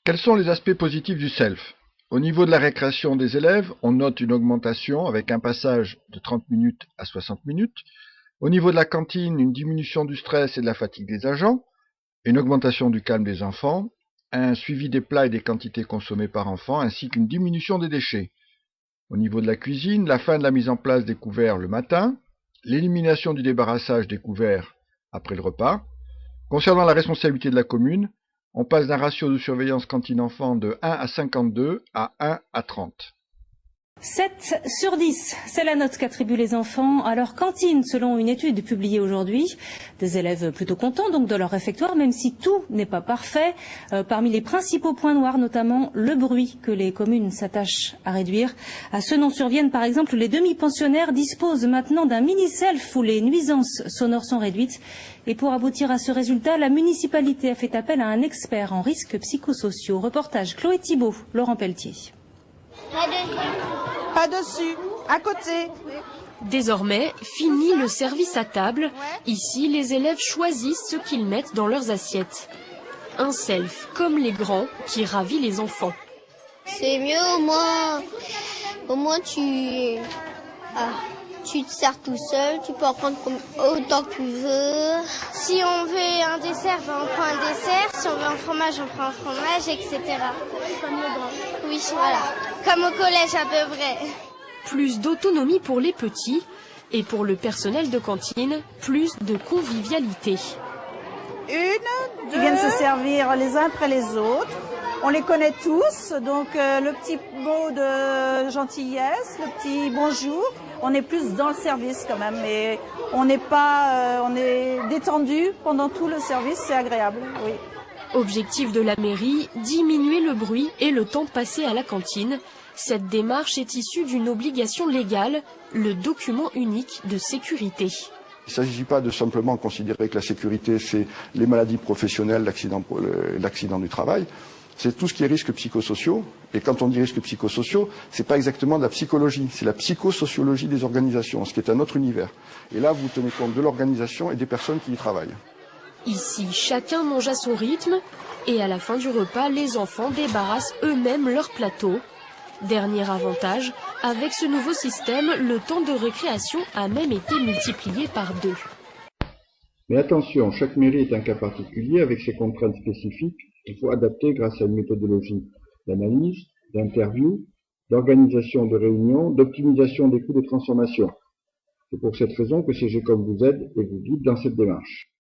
Quels sont les aspects positifs du SELF? Au niveau de la récréation des élèves, on note une augmentation avec un passage de 30 minutes à 60 minutes. Au niveau de la cantine, une diminution du stress et de la fatigue des agents, une augmentation du calme des enfants, un suivi des plats et des quantités consommées par enfant, ainsi qu'une diminution des déchets. Au niveau de la cuisine, la fin de la mise en place des couverts le matin, l'élimination du débarrassage des couverts après le repas. Concernant la responsabilité de la commune, on passe d'un ratio de surveillance cantine-enfant de 1 à 52 à 1 à 30. 7 sur 10, c'est la note qu'attribuent les enfants à leur cantine, selon une étude publiée aujourd'hui. Des élèves plutôt contents donc de leur réfectoire, même si tout n'est pas parfait. Parmi les principaux points noirs, notamment le bruit que les communes s'attachent à réduire. À ce nom surviennent par exemple les demi-pensionnaires disposent maintenant d'un mini-self où les nuisances sonores sont réduites. Et pour aboutir à ce résultat, la municipalité a fait appel à un expert en risques psychosociaux. Reportage Chloé Thibault, Laurent Pelletier. Pas dessus, à côté. Désormais, fini le service à table. Ici, les élèves choisissent ce qu'ils mettent dans leurs assiettes. Un self, comme les grands, qui ravit les enfants. C'est mieux, au moins tu te sers tout seul, tu peux en prendre autant que tu veux. Si on veut un dessert, on prend un dessert. Si on veut un fromage, on prend un fromage, etc. Comme le grand. Oui, voilà. Comme au collège à peu près. Plus d'autonomie pour les petits et pour le personnel de cantine, plus de convivialité. Ils viennent se servir les uns après les autres. On les connaît tous, donc le petit mot de gentillesse, le petit bonjour. On est plus dans le service quand même, mais on n'est pas, on est détendu pendant tout le service, c'est agréable, oui. Objectif de la mairie, diminuer le bruit et le temps passé à la cantine. Cette démarche est issue d'une obligation légale, le document unique de sécurité. Il ne s'agit pas de simplement considérer que la sécurité, c'est les maladies professionnelles, l'accident du travail. C'est tout ce qui est risques psychosociaux. Et quand on dit risques psychosociaux, c'est pas exactement de la psychologie, c'est la psychosociologie des organisations, ce qui est un autre univers. Et là, vous tenez compte de l'organisation et des personnes qui y travaillent. Ici, chacun mange à son rythme et à la fin du repas, les enfants débarrassent eux-mêmes leur plateau. Dernier avantage, avec ce nouveau système, le temps de récréation a même été multiplié par 2. Mais attention, chaque mairie est un cas particulier avec ses contraintes spécifiques qu'il faut adapter grâce à une méthodologie d'analyse, d'interview, d'organisation de réunions, d'optimisation des coûts de transformation. C'est pour cette raison que CGCOM vous aide et vous guide dans cette démarche.